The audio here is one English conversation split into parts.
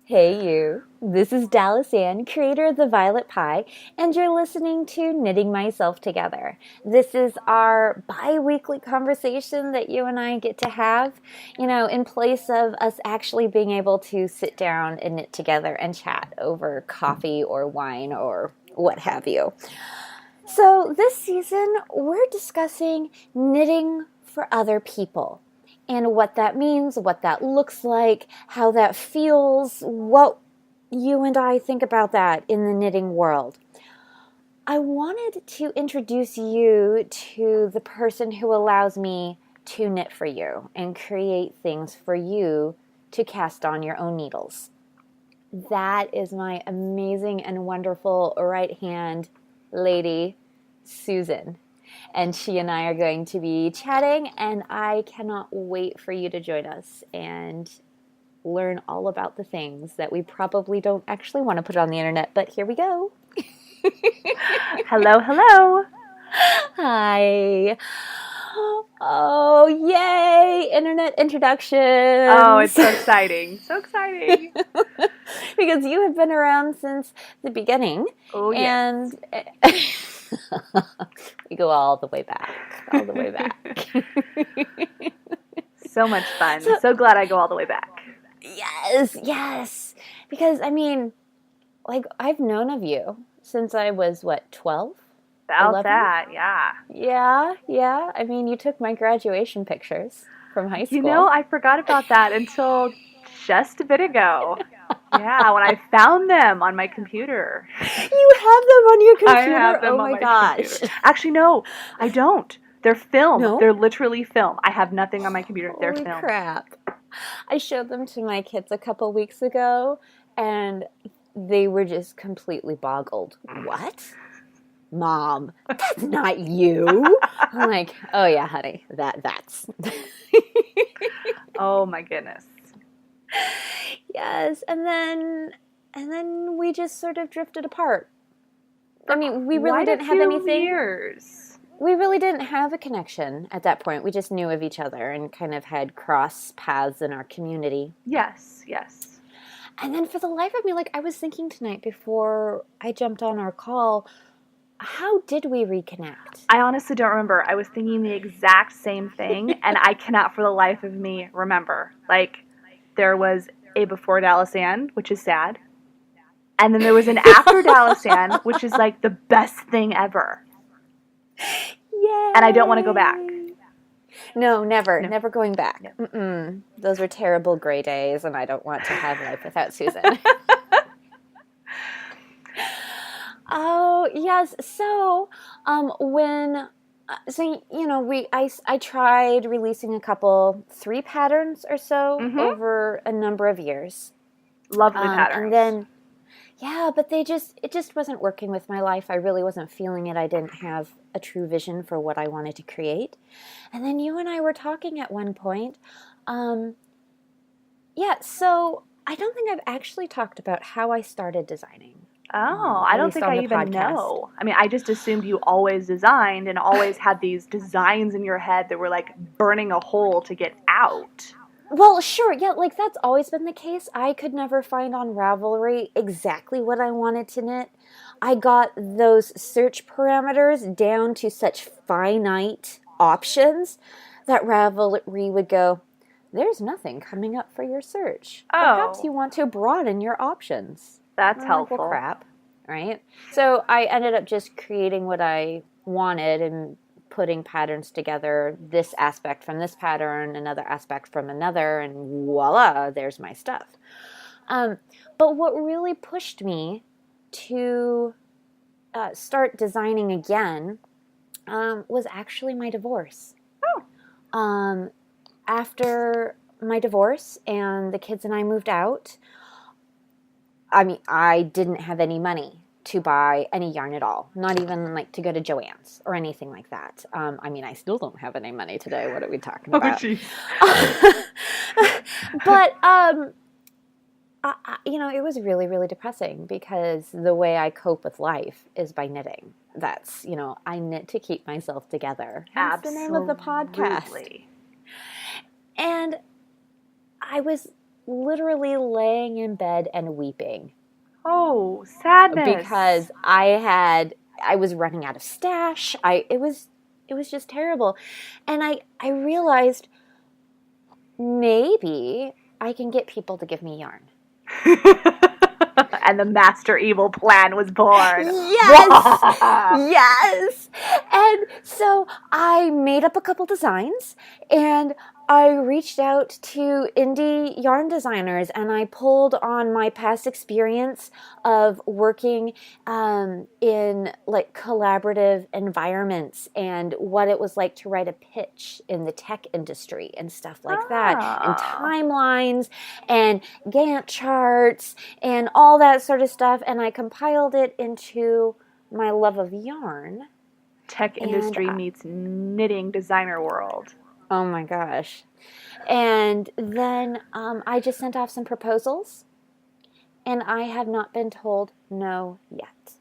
Hey you, this is Dallas Ann, creator of The Violet Pie, and you're listening to Knitting Myself Together. This is our bi-weekly conversation that you and I get to have, in place of us actually being able to sit down and knit together and chat over coffee or wine or what have you. So this season, we're discussing knitting for other people. And what that means, what that looks like, how that feels, what you and I think about that in the knitting world. I wanted to introduce you to the person who allows me to knit for you and create things for you to cast on your own needles. That is my amazing and wonderful right-hand lady, Susan. And she and I are going to be chatting, and I cannot wait for you to join us and learn all about the things that we probably don't actually want to put on the internet, but here we go. Hello, hello. Hi. Oh, yay, internet introductions. Oh, it's so exciting. So exciting. Because you have been around since the beginning. Oh, yes. And we go all the way back. All the way back. So much fun. So glad I go all the way back. Yes. Because, I've known of you since I was, 12? About 11? that, yeah. Yeah. I mean, you took my graduation pictures from high school. I forgot about that until just a bit ago. Yeah, when I found them on my computer. You have them on your computer? I have them on my gosh. Computer. Actually, no, I don't. They're film. No? They're literally film. I have nothing on my computer. They're Holy film. Crap. I showed them to my kids a couple weeks ago, and they were just completely boggled. What? Mom, that's not you. I'm like, oh yeah, honey, that's. Oh my goodness. Yes, and then we just sort of drifted apart. I mean, we really didn't have anything. Years. We really didn't have a connection at that point. We just knew of each other and kind of had cross paths in our community. Yes. And then for the life of me, I was thinking tonight before I jumped on our call, how did we reconnect? I honestly don't remember. I was thinking the exact same thing, and I cannot for the life of me remember. There was a before Dallas Ann, which is sad, and then there was an after Dallas Ann, which is the best thing ever. Yay! And I don't want to go back. No, never going back. No. Those were terrible gray days, and I don't want to have life without Susan. Oh, yes. So, I tried releasing 3 patterns or so over a number of years. Lovely patterns. And then, but it just wasn't working with my life. I really wasn't feeling it. I didn't have a true vision for what I wanted to create. And then you and I were talking at one point. So I don't think I've actually talked about how I started designing. Oh, I don't think I even know. I mean, I just assumed you always designed and always had these designs in your head that were burning a hole to get out. Well, sure. Yeah, that's always been the case. I could never find on Ravelry exactly what I wanted to knit. I got those search parameters down to such finite options that Ravelry would go, there's nothing coming up for your search. Oh. Perhaps you want to broaden your options. That's helpful. Well, crap, right? So I ended up just creating what I wanted and putting patterns together, this aspect from this pattern, another aspect from another, and voila, there's my stuff. But what really pushed me to start designing again was actually my divorce. Oh. After my divorce and the kids and I moved out, I didn't have any money to buy any yarn at all. Not even to go to Joann's or anything like that. I still don't have any money today. What are we talking about? Oh, geez. But it was really, really depressing because the way I cope with life is by knitting. That's, I knit to keep myself together. That's the name of the podcast. Absolutely. And I was literally laying in bed and weeping. Oh, sadness. Because I was running out of stash. It was just terrible. And I realized maybe I can get people to give me yarn. And the master evil plan was born. Yes! Yes! And so I made up a couple designs, and I reached out to indie yarn designers, and I pulled on my past experience of working in like collaborative environments and what it was like to write a pitch in the tech industry and stuff like that, and timelines and Gantt charts and all that sort of stuff, and I compiled it into my love of yarn. Tech industry meets knitting designer world. Oh my gosh. And then I just sent off some proposals, and I have not been told no yet.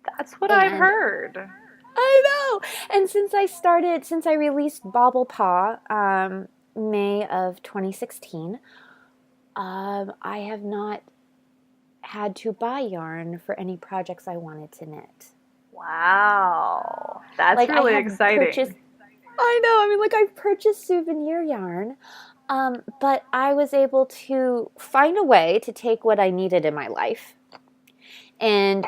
That's what I've heard. I know. And since I released Bobble Paw May of 2016, I have not had to buy yarn for any projects I wanted to knit. Wow. That's really exciting. I know. I mean, I've purchased souvenir yarn, but I was able to find a way to take what I needed in my life and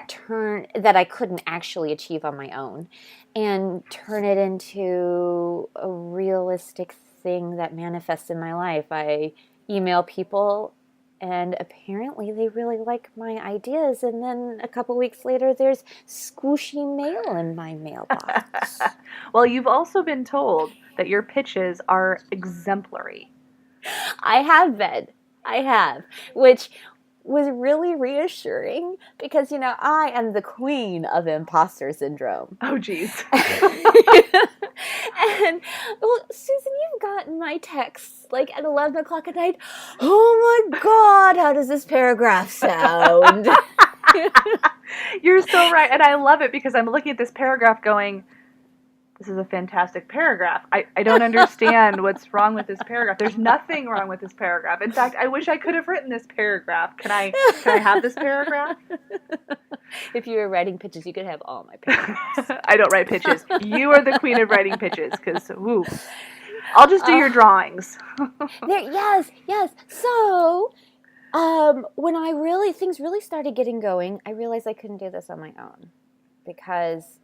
that I couldn't actually achieve on my own and turn it into a realistic thing that manifests in my life. I email people, and apparently they really like my ideas. And then a couple weeks later, there's squishy mail in my mailbox. Well, you've also been told that your pitches are exemplary. I have, which was really reassuring because, I am the queen of imposter syndrome. Oh, geez. And, well, Susan, you've gotten my texts at 11 o'clock at night. Oh my God, how does this paragraph sound? You're so right. And I love it because I'm looking at this paragraph going, this is a fantastic paragraph. I don't understand what's wrong with this paragraph. There's nothing wrong with this paragraph. In fact, I wish I could have written this paragraph. Can I have this paragraph? If you were writing pitches, you could have all my paragraphs. I don't write pitches. You are the queen of writing pitches because, woo. I'll just do your drawings. Yes. So, when things really started getting going, I realized I couldn't do this on my own because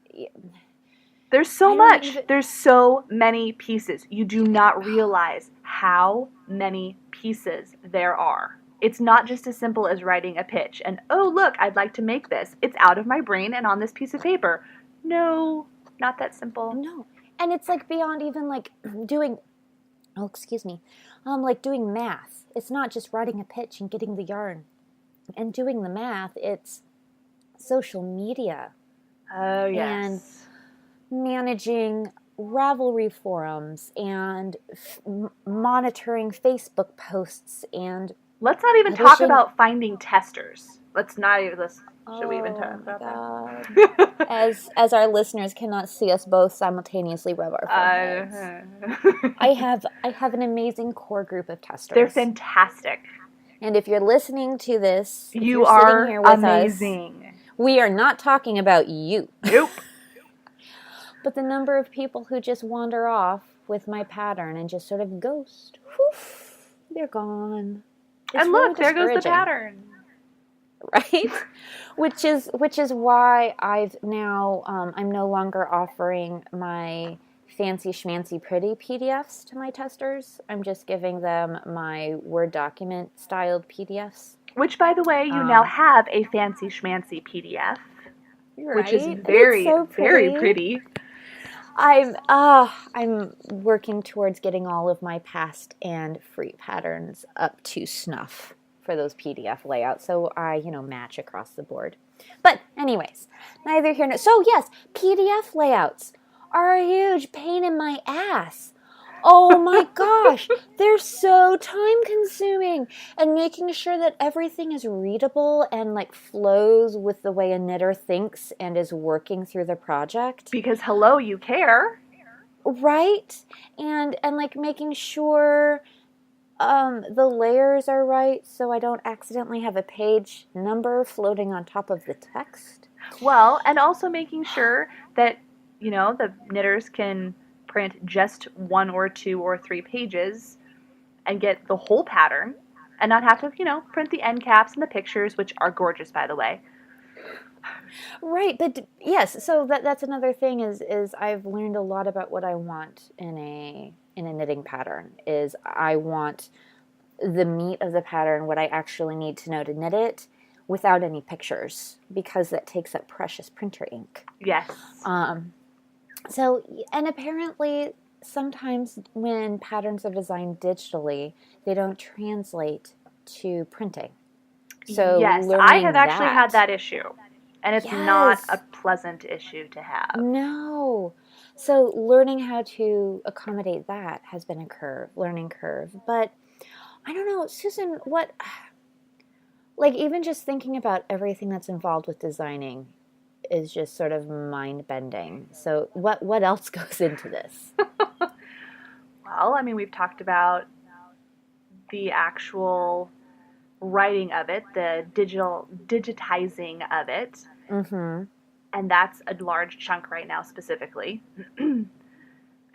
there's so much. There's so many pieces. You do not realize how many pieces there are. It's not just as simple as writing a pitch and, oh, look, I'd like to make this. It's out of my brain and on this piece of paper. No, not that simple. No. And it's beyond even doing, doing math. It's not just writing a pitch and getting the yarn and doing the math. It's social media. Oh, yes. And managing Ravelry forums and monitoring Facebook posts and let's not even talk about finding testers. Should we even talk about that? As our listeners cannot see us both simultaneously rub our foreheads. I have an amazing core group of testers. They're fantastic. And if you're listening to this, you are sitting here with amazing. Us, we are not talking about you. Nope. But the number of people who just wander off with my pattern and just sort of ghost, whoof, they're gone. It's and look, there goes the pattern. Right? Which is why I've now, I'm no longer offering my fancy schmancy pretty PDFs to my testers. I'm just giving them my Word document styled PDFs. Which, by the way, you now have a fancy schmancy PDF. Right? Which is very, very pretty. I'm working towards getting all of my past and free patterns up to snuff for those PDF layouts, so I, match across the board. But anyways, neither here nor... So yes, PDF layouts are a huge pain in my ass. Oh my gosh, they're so time consuming, and making sure that everything is readable and like flows with the way a knitter thinks and is working through the project. Because hello, you care. Right? And like making sure the layers are right so I don't accidentally have a page number floating on top of the text. Well, and also making sure that, the knitters can print just 1 or 2 or 3 pages and get the whole pattern and not have to, print the end caps and the pictures, which are gorgeous, by the way. Right, but yes, so that's another thing is I've learned a lot about what I want in a knitting pattern. Is I want the meat of the pattern, what I actually need to know to knit it, without any pictures, because that takes up precious printer ink. Yes. So, and apparently sometimes when patterns are designed digitally, they don't translate to printing. So yes, I have actually had that issue. And it's not a pleasant issue to have. No. So learning how to accommodate that has been a learning curve. But I don't know, Susan, like even just thinking about everything that's involved with designing is just sort of mind-bending. So what else goes into this? Well, I mean, we've talked about the actual writing of it, the digitizing of it. Mm-hmm. And that's a large chunk right now specifically. I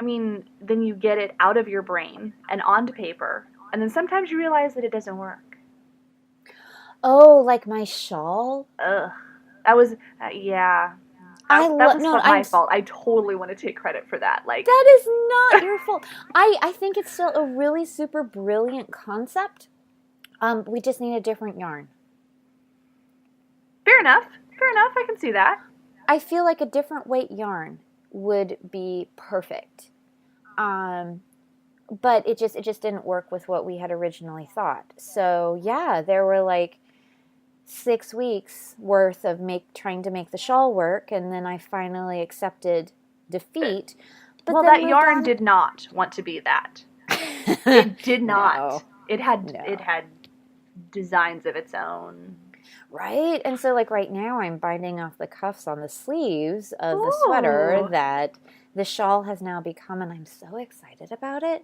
mean, then you get it out of your brain and onto paper, and then sometimes you realize that it doesn't work. Oh, like my shawl? Ugh. That was, yeah. That was my fault. I totally want to take credit for that. Like, that is not your fault. I think it's still a really super brilliant concept. We just need a different yarn. Fair enough. I can see that. I feel like a different weight yarn would be perfect. But it just didn't work with what we had originally thought. So yeah, there were like 6 weeks worth of trying to make the shawl work, and then I finally accepted defeat. But well, that yarn did not want to be that. It did not. No. It had designs of its own. Right? And so like right now I'm binding off the cuffs on the sleeves of the sweater that the shawl has now become, and I'm so excited about it.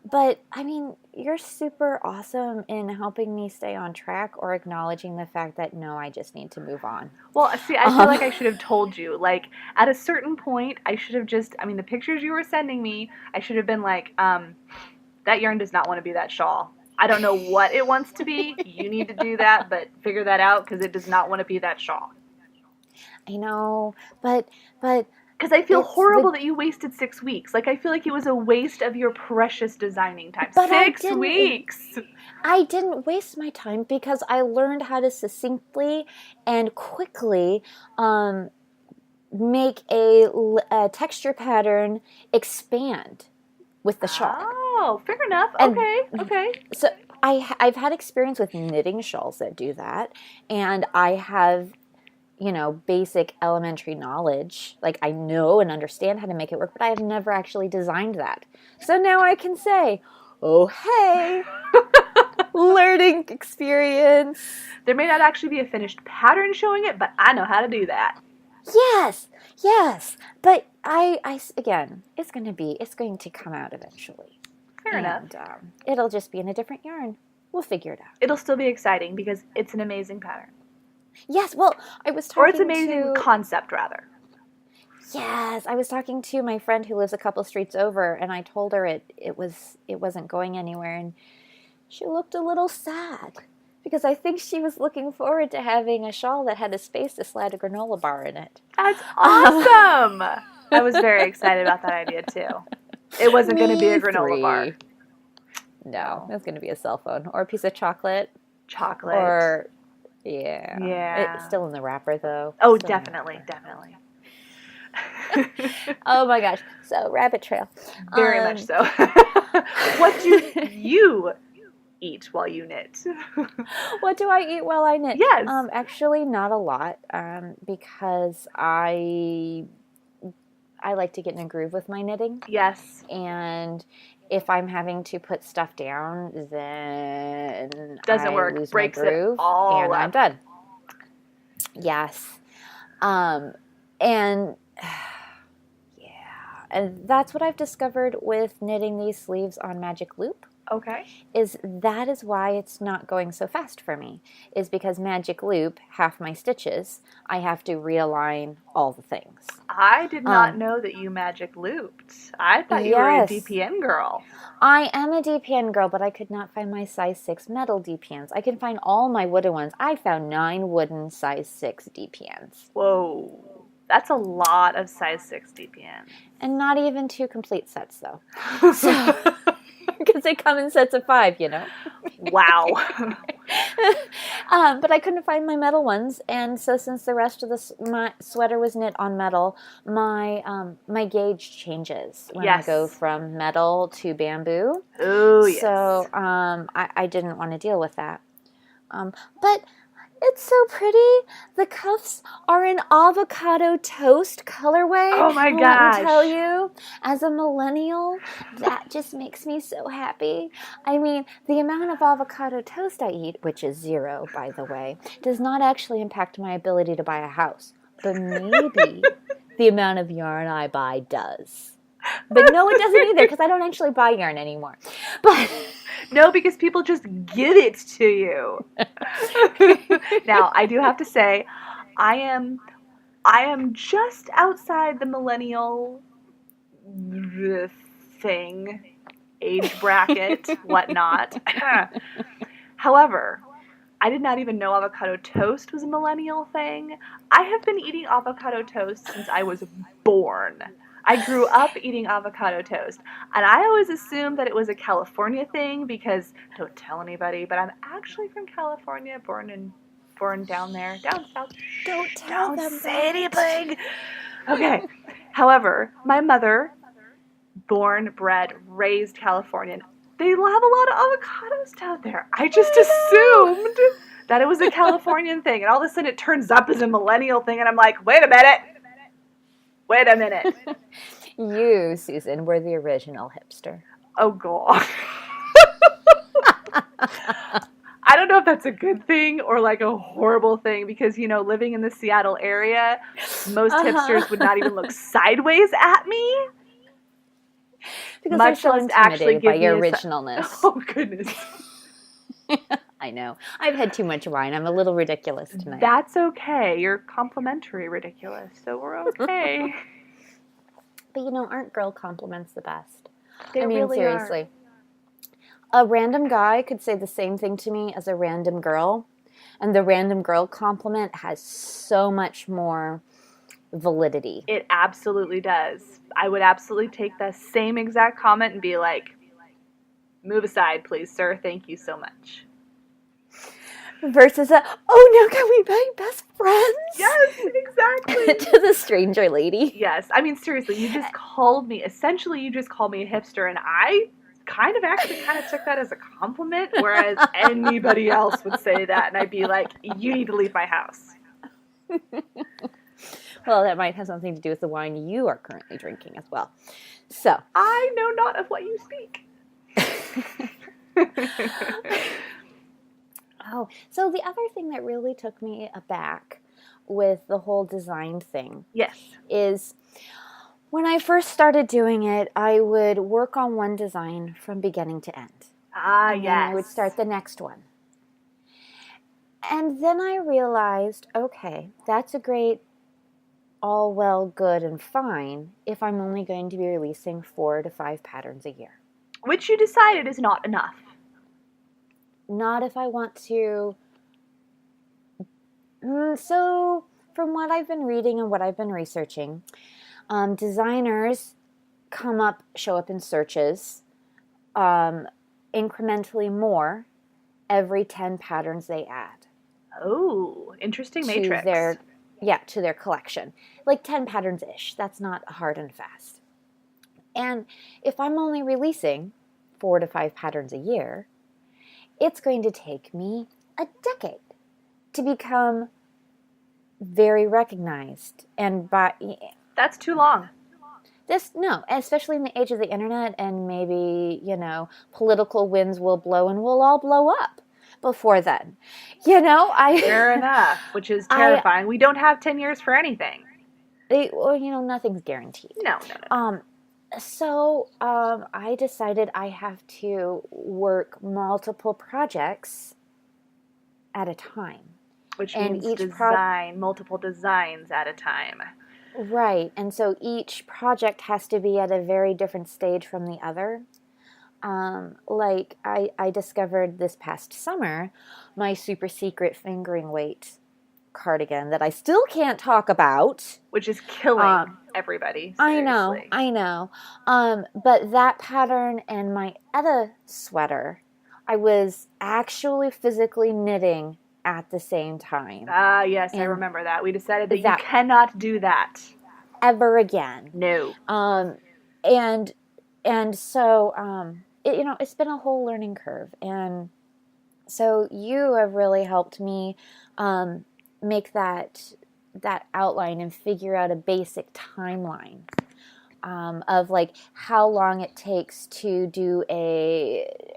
But I mean, you're super awesome in helping me stay on track or acknowledging the fact that no, I just need to move on. Well, see, I feel like I should have told you. Like at a certain point, I should have the pictures you were sending me, I should have been like, that yarn does not want to be that shawl. I don't know what it wants to be. You need to do that, but figure that out because it does not want to be that shawl. I know, but because I feel horrible that you wasted 6 weeks. Like I feel like it was a waste of your precious designing time. But 6 weeks. I didn't waste my time because I learned how to succinctly and quickly make a texture pattern expand with the shawl. Oh, fair enough. Okay. So I've had experience with knitting shawls that do that, and I have, basic elementary knowledge. Like I know and understand how to make it work, but I have never actually designed that. So now I can say, oh, hey, learning experience. There may not actually be a finished pattern showing it, but I know how to do that. Yes. But again, it's going to come out eventually. Fair enough. It'll just be in a different yarn. We'll figure it out. It'll still be exciting because it's an amazing pattern. Yes, well, I was talking Or it's amazing concept, rather. Yes, I was talking to my friend who lives a couple streets over, and I told her it wasn't going anywhere, and she looked a little sad because I think she was looking forward to having a shawl that had a space to slide a granola bar in it. That's awesome! I was very excited about that idea, too. It wasn't going to be a granola bar. No, it was going to be a cell phone or a piece of chocolate. Or, yeah. It's still in the wrapper, though. Oh, definitely. Oh, my gosh. So, rabbit trail. Very much so. What do you eat while you knit? What do I eat while I knit? Yes. Actually, not a lot, because I like to get in a groove with my knitting. Yes. And if I'm having to put stuff down, then Doesn't I work. lose Breaks my it groove all and I'm up. done. Yes. And yeah, and that's what I've discovered with knitting these sleeves on Magic Loop. Okay. That is why it's not going so fast for me, is because Magic Loop, half my stitches, I have to realign all the things. I did not know that you magic looped. I thought you were a Yes. DPN girl. I am a DPN girl, but I could not find my size 6 metal DPNs. I can find all my wooden ones. I found 9 wooden size 6 DPNs. Whoa. That's a lot of size 6 DPN. And not even 2 complete sets, though. So, because they come in sets of 5, you know. Wow. But I couldn't find my metal ones, and so since the rest of my sweater was knit on metal, my gauge changes when I go from metal to bamboo. Oh, yes. So I didn't want to deal with that. But it's so pretty. The cuffs are an avocado toast colorway. Oh my Let gosh. me tell you, as a millennial, that just makes me so happy. I mean, the amount of avocado toast I eat, which is 0, by the way, does not actually impact my ability to buy a house. But maybe the amount of yarn I buy does. But no, it doesn't either, because I don't actually buy yarn anymore. But no, because people just give it to you. Now, I do have to say, I am just outside the millennial thing, age bracket, whatnot. However, I did not even know avocado toast was a millennial thing. I have been eating avocado toast since I was born. I grew up eating avocado toast, and I always assumed that it was a California thing because, don't tell anybody, but I'm actually from California, born down there, down south. Don't tell them. Don't say anything. Okay. However, my mother, born, bred, raised Californian, they have a lot of avocados down there. I just assumed that it was a Californian thing, and all of a sudden it turns up as a millennial thing, and I'm like, wait a minute. You, Susan, were the original hipster. Oh, God. I don't know if that's a good thing or like a horrible thing because, you know, living in the Seattle area, most hipsters would not even look sideways at me. Because they're so intimidated by your originalness. Oh, goodness. I know. I've had too much wine. I'm a little ridiculous tonight. That's okay. You're complimentary ridiculous, so we're okay. But, you know, aren't girl compliments the best? They really seriously. Are. A random guy could say the same thing to me as a random girl, and the random girl compliment has so much more validity. It absolutely does. I would absolutely take the same exact comment and be like, move aside, please, sir. Thank you so much. Versus oh, now can we be best friends? Yes, exactly. To the stranger lady. Yes. I mean, seriously, you just called me a hipster, and I kind of took that as a compliment, whereas anybody else would say that, and I'd be like, you need to leave my house. Well, that might have something to do with the wine you are currently drinking as well. So. I know not of what you speak. Oh, so the other thing that really took me aback with the whole design thing is when I first started doing it, I would work on one design from beginning to end. And then I would start the next one. And then I realized, okay, that's a great, all well, good, and fine if I'm only going to be releasing 4 to 5 patterns a year. Which you decided is not enough. Not if I want to. So, from what I've been reading and what I've been researching, designers show up in searches incrementally more every 10 patterns they add. Oh, interesting matrix. To their collection. Like 10 patterns-ish. That's not hard and fast. And if I'm only releasing 4 to 5 patterns a year, it's going to take me a decade to become very recognized. And that's too long. No, especially in the age of the internet, and maybe, political winds will blow and we'll all blow up before then. Fair enough, which is I, terrifying. We don't have 10 years for anything. nothing's guaranteed. No. So I decided I have to work multiple projects at a time. Which And means multiple designs at a time. Right. And so each project has to be at a very different stage from the other. Like I discovered this past summer my super secret fingering weight cardigan that I still can't talk about. Which is killing everybody. Seriously. I know. But that pattern and my other sweater, I was actually physically knitting at the same time. Yes, I remember that. We decided that you cannot do that. Ever again. No. And so, it's been a whole learning curve. And so you have really helped me make that outline and figure out a basic timeline of like how long it takes to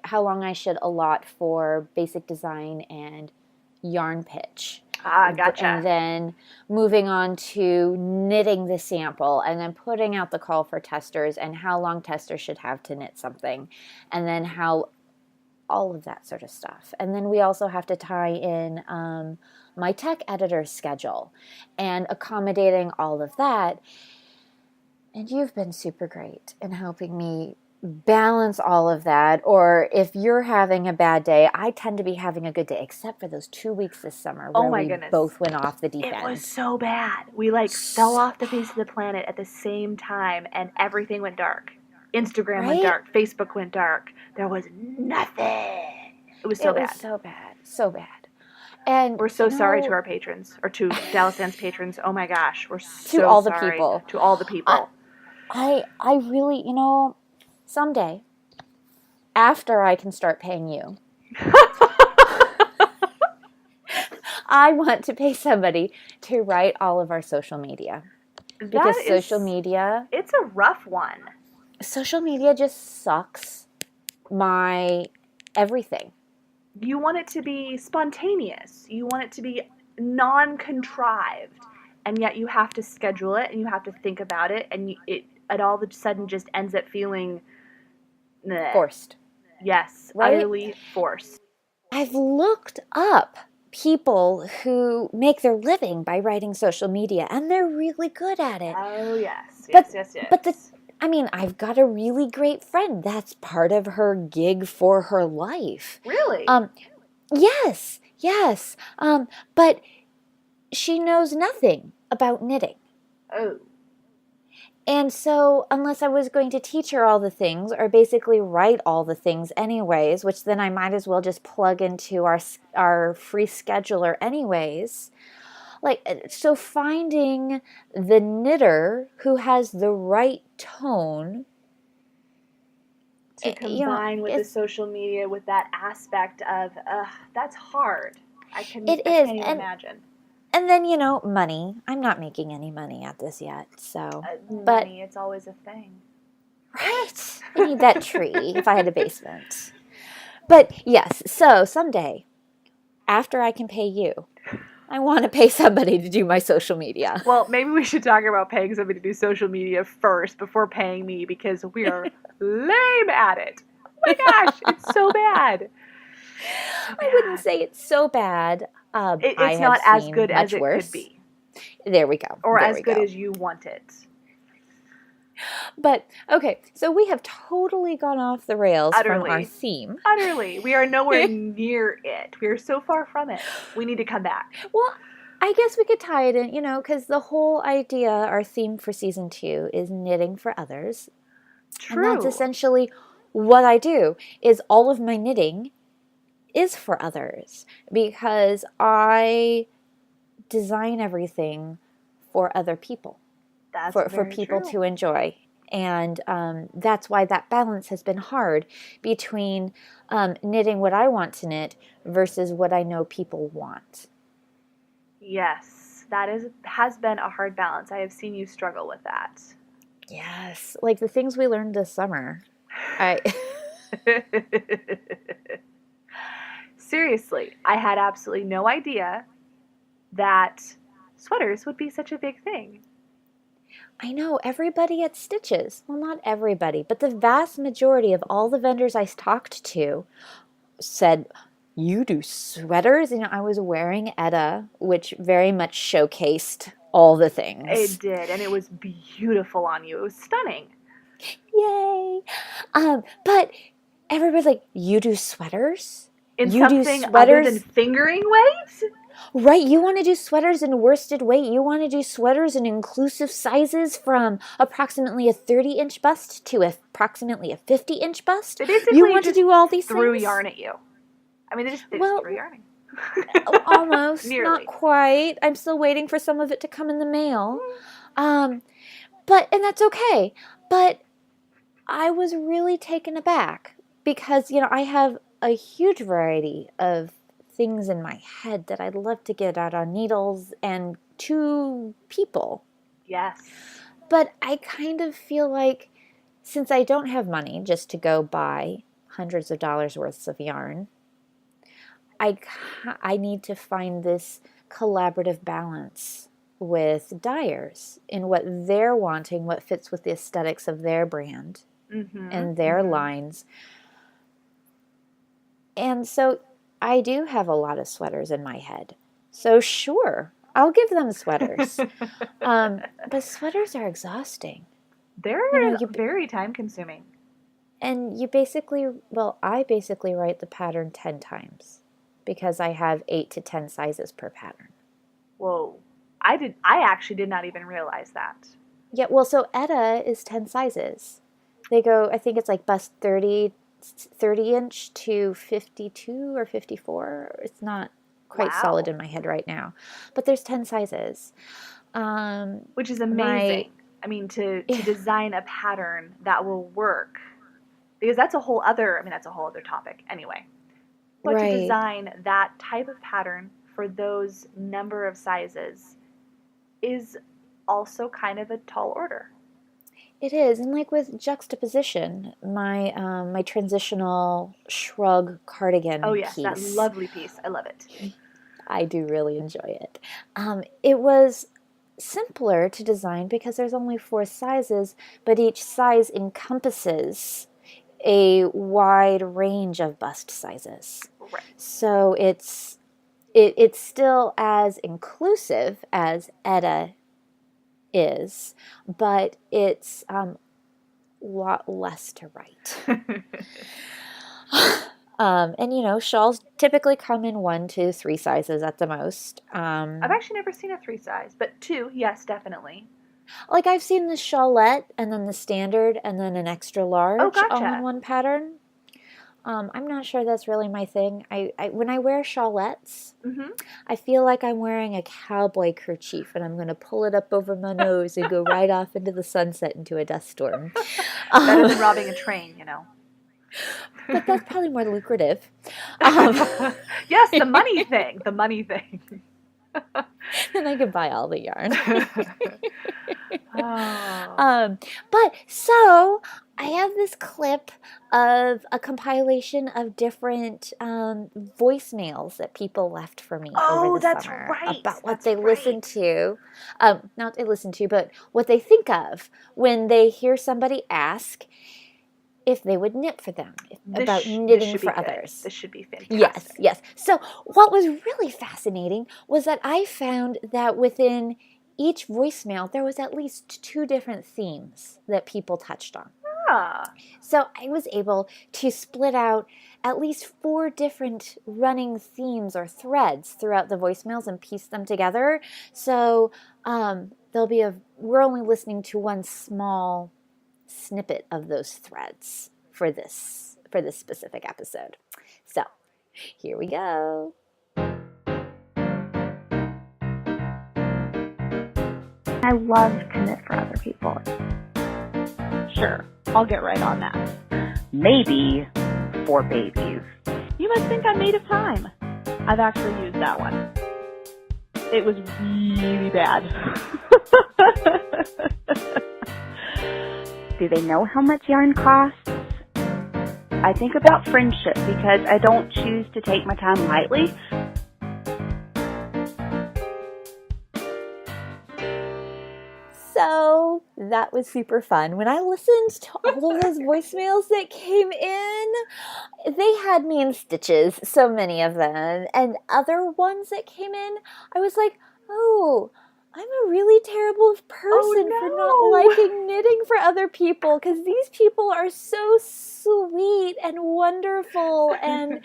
how long I should allot for basic design and yarn pitch. Gotcha. And then moving on to knitting the sample and then putting out the call for testers and how long testers should have to knit something. And then how all of that sort of stuff. And then we also have to tie in my tech editor's schedule and accommodating all of that. And you've been super great in helping me balance all of that. Or if you're having a bad day, I tend to be having a good day, except for those 2 weeks this summer where we both went off the deep end. It was so bad. We fell off the face of the planet at the same time, and everything went dark. Instagram went dark. Facebook went dark. There was nothing. It was so bad. It was so bad. And we're so sorry to our patrons, or to Dallas Fans patrons. Oh my gosh, we're so sorry. To all the people. To all the people. I really, someday, after I can start paying you, I want to pay somebody to write all of our social media. Because social media... It's a rough one. Social media just sucks my everything. You want it to be spontaneous. You want it to be non-contrived. And yet you have to schedule it and you have to think about it. And it all of a sudden just ends up feeling... forced. Yes, right? Utterly forced. I've looked up people who make their living by writing social media, and they're really good at it. Oh, yes. But I've got a really great friend. That's part of her gig for her life. Really? Yes. But she knows nothing about knitting. Oh. And so unless I was going to teach her all the things or basically write all the things anyways, which then I might as well just plug into our free scheduler anyways. So finding the knitter who has the right tone to combine with the social media, with that aspect of, that's hard. I can't even imagine. And then, money. I'm not making any money at this yet, so. Money, it's always a thing. Right. I need that tree if I had a basement. But yes, so someday, after I can pay you, I want to pay somebody to do my social media. Well, maybe we should talk about paying somebody to do social media first before paying me, because we are lame at it. Oh my gosh, it's so bad. I wouldn't say it's so bad. It's not as good as it could be. There we go. Or as good as you want it. But, okay, so we have totally gone off the rails from our theme. Utterly. We are nowhere near it. We are so far from it. We need to come back. Well, I guess we could tie it in, because the whole idea, our theme for season 2 is knitting for others. True. And that's essentially what I do, is all of my knitting is for others, because I design everything for other people. That's for people to enjoy. And that's why that balance has been hard between knitting what I want to knit versus what I know people want. Yes, that has been a hard balance. I have seen you struggle with that. Yes, like the things we learned this summer. I Seriously, I had absolutely no idea that sweaters would be such a big thing. I know everybody at Stitches, well, not everybody, but the vast majority of all the vendors I talked to said, "You do sweaters?" You know, I was wearing Etta, which very much showcased all the things. It did, and it was beautiful on you. It was stunning. Yay! But everybody's like, "You do sweaters? In You do something other than sweaters?" fingering weight? Right, you want to do sweaters in worsted weight. You want to do sweaters in inclusive sizes from approximately a 30-inch bust to approximately a 50-inch bust. They basically You want to just do all these threw things? yarn at you. I mean, they just Well, threw yarn almost, Nearly. not quite. I'm still waiting for some of it to come in the mail. And that's okay. But I was really taken aback because, you know, I have a huge variety of things in my head that I'd love to get out on needles and to people. Yes. But I kind of feel like since I don't have money just to go buy hundreds of dollars worth of yarn, I need to find this collaborative balance with dyers in what they're wanting, what fits with the aesthetics of their brand and their lines. And so I do have a lot of sweaters in my head. So sure, I'll give them sweaters. But sweaters are exhausting. They're very time consuming. And I basically write the pattern 10 times because I have 8 to 10 sizes per pattern. Whoa. I actually did not even realize that. Yeah, well, so Etta is 10 sizes. They go, I think it's like bust 30 inch to 52 or 54. It's not quite solid in my head right now. But there's 10 sizes. Which is amazing. I mean, to design a pattern that will work. Because that's a whole other topic anyway. But to design that type of pattern for those number of sizes is also kind of a tall order. It is, and like with juxtaposition, my transitional shrug cardigan Oh yes, piece. that lovely piece. I love it. I do really enjoy it. It was simpler to design because there's only 4 sizes, but each size encompasses a wide range of bust sizes. Right. So it's still as inclusive as Etta is, but it's a lot less to write. And you know, shawls typically come in 1 to 3 sizes at the most. I've actually never seen a 3 size, but 2, yes, definitely. Like I've seen the shawlette and then the standard and then an extra large all in one pattern. I'm not sure that's really my thing. I when I wear shawlettes, I feel like I'm wearing a cowboy kerchief and I'm going to pull it up over my nose and go right off into the sunset into a dust storm. Better than robbing a train, you know. But that's probably more lucrative. Yes, the money thing. The money thing. Then I could buy all the yarn. Oh. But so I have this clip of a compilation of different voicemails that people left for me over the summer about what they listened to. Not they listen to, but what they think of when they hear somebody ask if they would knit for them, about knitting for others. This should be fantastic. Yes. So what was really fascinating was that I found that within each voicemail, there was at least 2 different themes that people touched on. Ah. So I was able to split out at least 4 different running themes or threads throughout the voicemails and piece them together. So we're only listening to one small snippet of those threads for this specific episode. So here we go. I love to knit for other people. Sure, I'll get right on that. Maybe for babies. You must think I'm made of time. I've actually used that one. It was really bad. Do they know how much yarn costs? I think about friendship because I don't choose to take my time lightly. So that was super fun. When I listened to all of those voicemails that came in, they had me in stitches, so many of them. And other ones that came in, I was like, oh, I'm a really terrible person for not liking knitting for other people, because these people are so sweet and wonderful and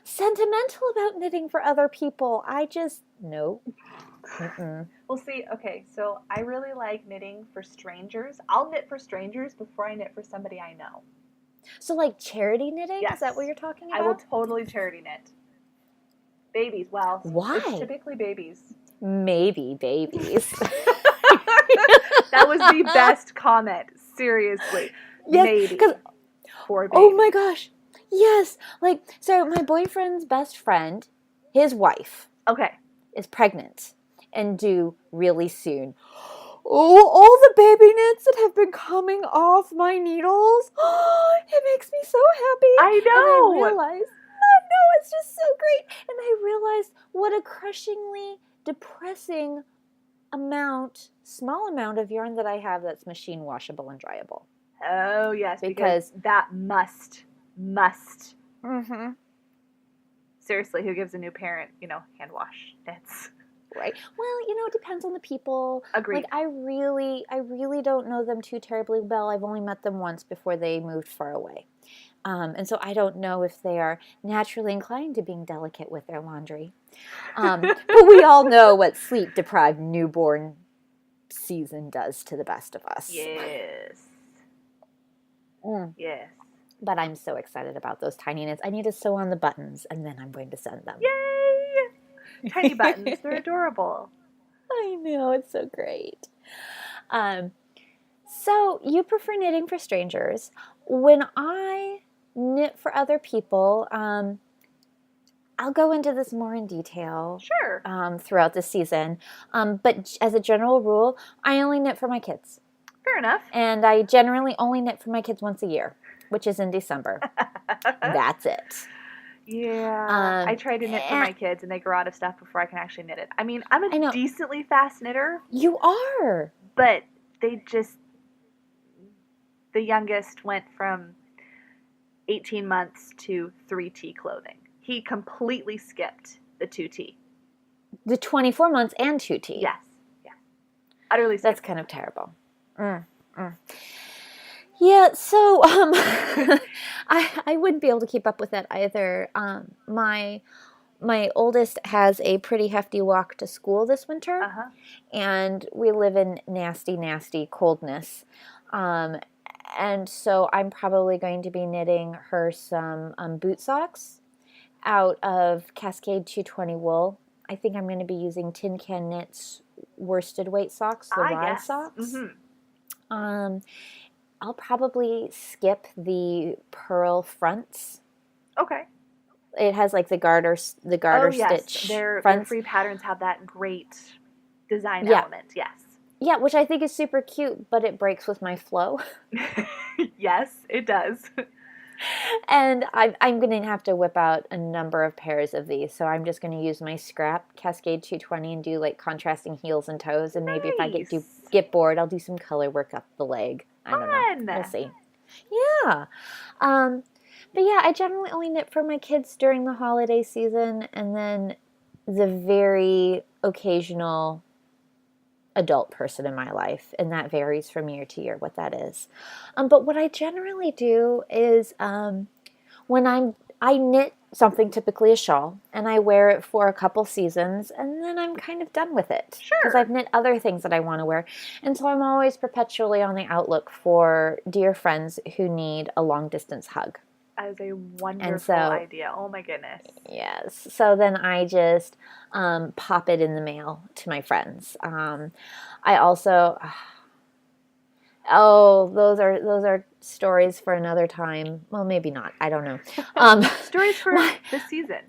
sentimental about knitting for other people. I just, no. Mm-mm. Well, see, okay, so I really like knitting for strangers. I'll knit for strangers before I knit for somebody I know. So like charity knitting? Yes. Is that what you're talking about? I will totally charity knit. Babies, well, why? It's typically babies. Maybe babies. That was the best comment. Seriously. Yes, maybe. For babies. Oh my gosh. Yes. Like, so my boyfriend's best friend, his wife, is pregnant and due really soon. Oh, all the baby knits that have been coming off my needles. It makes me so happy. I know. And I realized, I know, it's just so great. And I realized what a crushingly depressing small amount of yarn that I have that's machine washable and dryable. Oh, yes, because that must. Mm-hmm. Seriously, who gives a new parent, hand wash knits? Right. Well, it depends on the people. Agreed. Like, I really don't know them too terribly well. I've only met them once before they moved far away. And so I don't know if they are naturally inclined to being delicate with their laundry. But we all know what sleep-deprived newborn season does to the best of us. Yes. Yes. But I'm so excited about those tiny knits. I need to sew on the buttons, and then I'm going to send them. Yay! Tiny buttons. They're adorable. I know. It's so great. So you prefer knitting for strangers. When I knit for other people, I'll go into this more in detail. Sure. Throughout the season. But as a general rule, I only knit for my kids. Fair enough. And I generally only knit for my kids once a year, which is in December. That's it. Yeah. I try to knit for my kids, and they grow out of stuff before I can actually knit it. I mean, I'm a decently fast knitter. You are. But the youngest went from 18 months to 3T clothing. He completely skipped the 2T. The 24 months and 2T. Yes. Yeah. Utterly skipped. That's kind of terrible. Yeah, so I wouldn't be able to keep up with that either. My oldest has a pretty hefty walk to school this winter, and we live in nasty, nasty coldness. And so I'm probably going to be knitting her some boot socks out of Cascade 220 wool. I think I'm going to be using Tin Can Knits worsted weight socks, the rye socks. Mm-hmm. I'll probably skip the pearl fronts. Okay. It has like the garter stitch. Their free patterns have that great design element. Yes. Yeah, which I think is super cute, but it breaks with my flow. Yes, it does. And I'm going to have to whip out a number of pairs of these. So I'm just going to use my scrap Cascade 220 and do like contrasting heels and toes. And maybe if I get bored, I'll do some color work up the leg. I don't know. We'll see. Yeah. But yeah, I generally only knit for my kids during the holiday season, and then the very occasional adult person in my life, and that varies from year to year what that is. But what I generally do is when I knit something, typically a shawl, and I wear it for a couple seasons, and then I'm kind of done with it. Sure. Because I've knit other things that I want to wear. And so I'm always perpetually on the outlook for dear friends who need a long-distance hug. That is a wonderful idea. Oh my goodness. Yes. So then I just pop it in the mail to my friends. I also... those are stories for another time. Well, maybe not. I don't know. Stories for this season.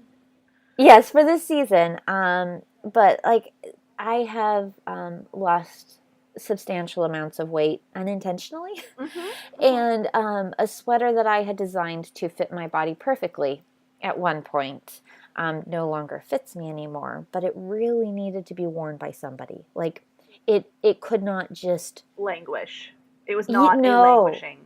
Yes, for this season. But like, I have lost substantial amounts of weight unintentionally. Mm-hmm. And a sweater that I had designed to fit my body perfectly at one point no longer fits me anymore, but it really needed to be worn by somebody. Like it could not just Languish. It was not a no, languishing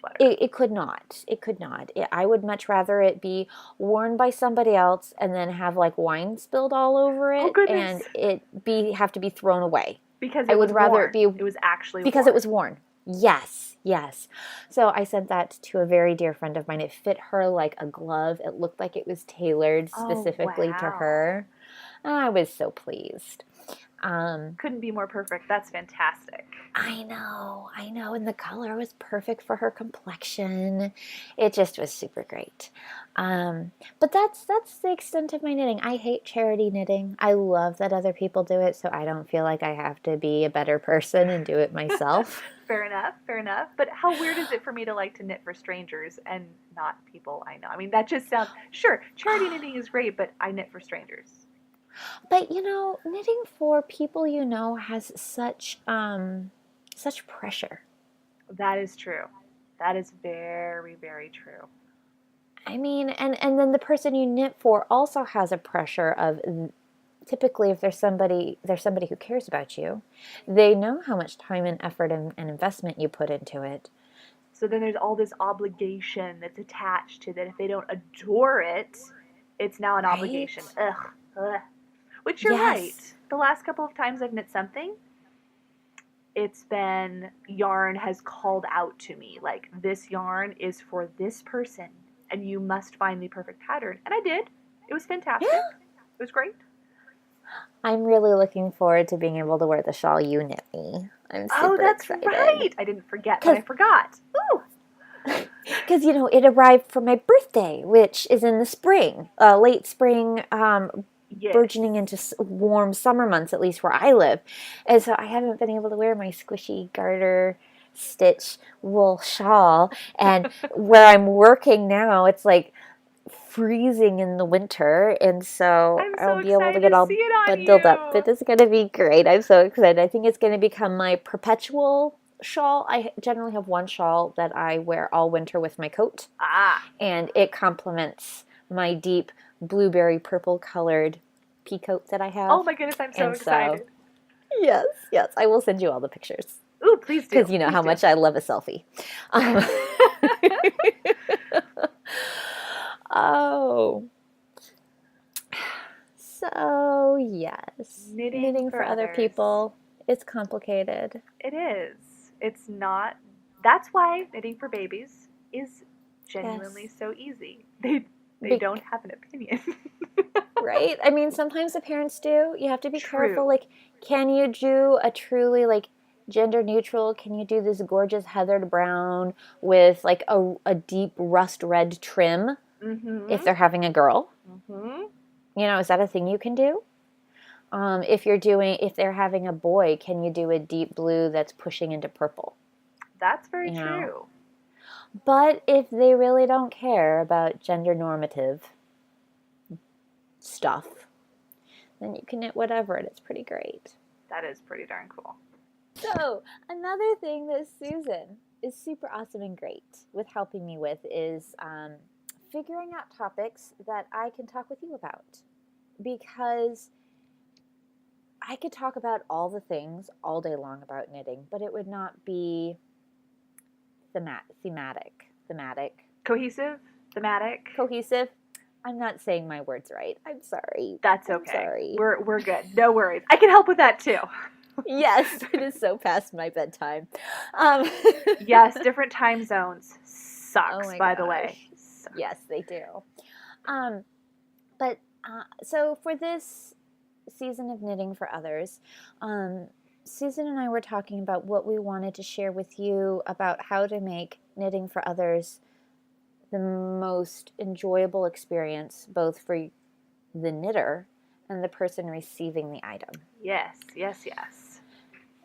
sweater. it could not. It could not. I would much rather it be worn by somebody else and then have like wine spilled all over Oh, it goodness. and it have to be thrown away. Because I it would was rather worn. it be It was actually because worn. it was worn. Yes, yes. So I sent that to a very dear friend of mine. It fit her like a glove. It looked like it was tailored specifically to wow. her. I was so pleased. Couldn't be more perfect. That's fantastic. I know. And the color was perfect for her complexion. It just was super great. But that's the extent of my knitting. I hate charity knitting. I love that other people do it, so I don't feel like I have to be a better person and do it myself. Fair enough. But how weird is it for me to like to knit for strangers and not people I know? I mean, that just sounds, sure, charity knitting is great, but I knit for strangers. But knitting for people has such pressure. That is true. That is very, very true. I mean, and then the person you knit for also has a pressure of, typically if there's somebody who cares about you, they know how much time and effort and investment you put into it. So then there's all this obligation that's attached to that. If they don't adore it, it's now an Right? obligation. Ugh. Which you're Yes. right. The last couple of times I've knit something, it's been yarn has called out to me. Like, this yarn is for this person, and you must find the perfect pattern. And I did. It was fantastic. Yeah. It was great. I'm really looking forward to being able to wear the shawl you knit me. I'm super that's excited. right. I didn't forget, but I forgot. Ooh. Because, it arrived for my birthday, which is in the spring, late spring, Yes. burgeoning into warm summer months, at least where I live. And so I haven't been able to wear my squishy garter stitch wool shawl. And where I'm working now, it's like freezing in the winter. And so I'm so I'll be able to excited get to all see it on bundled up. you. It is going to be great. I'm so excited. I think it's going to become my perpetual shawl. I generally have one shawl that I wear all winter with my coat. And it complements my deep blueberry purple colored pea coat that I have. Oh my goodness, I'm so excited. Yes, I will send you all the pictures. Ooh, please do. Because you know how much I love a selfie. Oh. So, yes. Knitting for other others. people, it's complicated. It is. It's not. That's why knitting for babies is genuinely so easy. They don't have an opinion. Right? I mean, sometimes the parents do. You have to be True. careful. Like, can you do a truly, like, gender neutral? Can you do this gorgeous heathered brown with, like, a deep rust red trim Mm-hmm. if they're having a girl? Mm-hmm. Is that a thing you can do? If they're having a boy, can you do a deep blue that's pushing into purple? That's very You know. true. But if they really don't care about gender normative stuff, then you can knit whatever, and it's pretty great. That is pretty darn cool. So, another thing that Susan is super awesome and great with helping me with is figuring out topics that I can talk with you about. Because I could talk about all the things all day long about knitting, but it would not be thematic. Cohesive? Thematic? Cohesive. I'm not saying my words right. I'm sorry. That's I'm okay. sorry. We're good. No worries. I can help with that too. Yes, it is so past my bedtime. Yes, different time zones sucks, Oh my by the gosh. way. Yes, they do. But so for this season of Knitting for Others, Susan and I were talking about what we wanted to share with you about how to make knitting for others the most enjoyable experience, both for the knitter and the person receiving the item. Yes.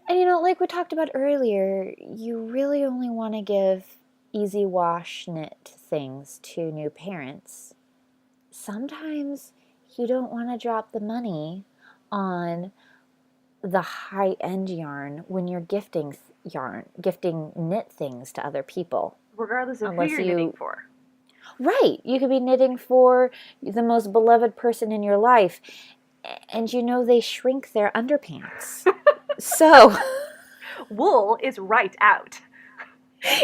And like we talked about earlier, you really only want to give easy wash knit things to new parents. Sometimes you don't want to drop the money on the high-end yarn when you're gifting knit things to other people. Regardless of who Unless you're knitting for. Right. You could be knitting for the most beloved person in your life, and you know they shrink their underpants. So, wool is right out.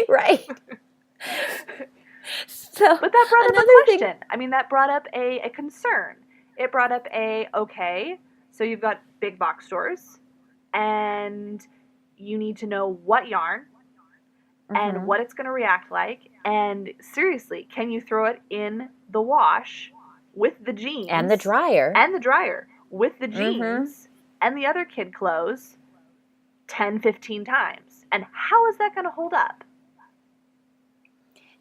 right. So, but that brought up another a question. I mean, that brought up a concern. It brought up okay, so you've got big box stores, and you need to know what yarn and what it's going to react like. And seriously, can you throw it in the wash with the jeans? And the dryer. With the jeans and the other kid clothes 10, 15 times. And how is that going to hold up?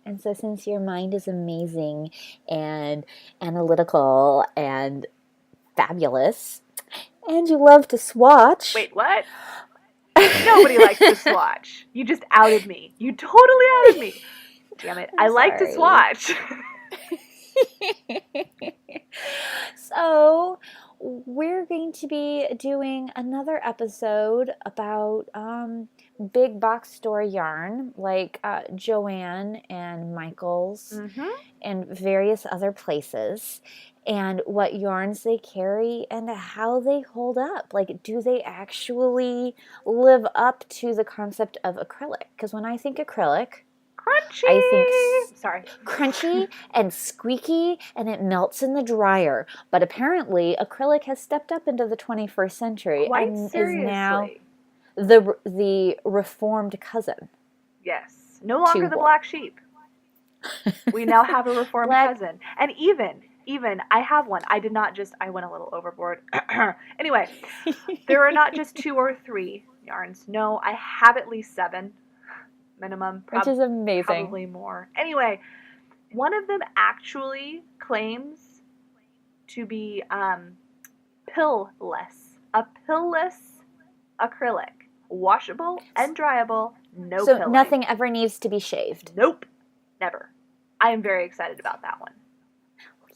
And so since your mind is amazing and analytical and fabulous, and you love to swatch. Wait, what? Nobody likes to swatch. You just outed me. You totally outed me. Damn it. I like to swatch. So we're going to be doing another episode about big box store yarn like Joann and Michaels and various other places, and what yarns they carry and how they hold up. Like, do they actually live up to the concept of acrylic? Because when I think acrylic, crunchy. I think crunchy and squeaky, and it melts in the dryer. But apparently, acrylic has stepped up into the 21st century and is now the reformed cousin. Yes, no longer the black sheep. We now have a reformed cousin, and even I have one. I went a little overboard. Anyway, there are not just 2 or 3 yarns. No, I have at least 7. Minimum, which is amazing. Probably more. Anyway, one of them actually claims to be pill-less. A pill-less acrylic. Washable and dryable, no so pilling. Nothing ever needs to be shaved? Nope. Never. I am very excited about that one.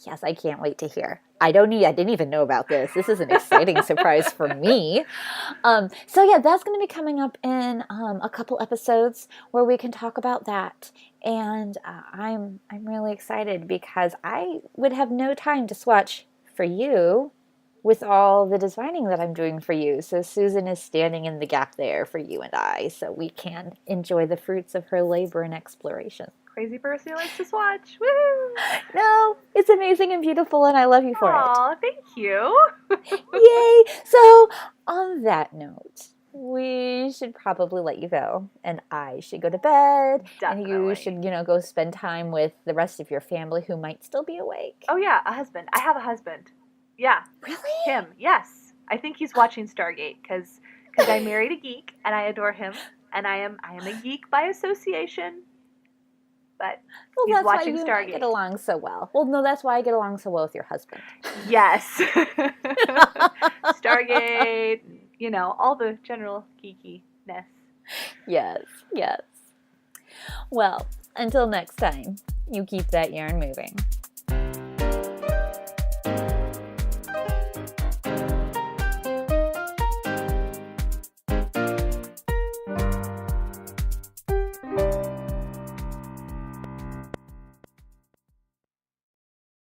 Yes, I can't wait to hear. I didn't even know about this. This is an exciting surprise for me. So yeah, that's going to be coming up in a couple episodes where we can talk about that. And I'm really excited because I would have no time to swatch for you with all the designing that I'm doing for you. So Susan is standing in the gap there for you and I, so we can enjoy the fruits of her labor and exploration. Crazy person who likes to swatch. Woo! No, it's amazing and beautiful, and I love you for it. Aw, thank you. Yay! So, on that note, we should probably let you go, and I should go to bed. Definitely. And you should, go spend time with the rest of your family who might still be awake. Oh yeah, a husband. I have a husband. Yeah. Really? Him, yes. I think he's watching Stargate because I married a geek and I adore him, and I am a geek by association. But he's watching Stargate. Why you get along so well. Well, no, that's why I get along so well with your husband. Yes. Stargate, all the general geekiness. Yes. Well, until next time, you keep that yarn moving.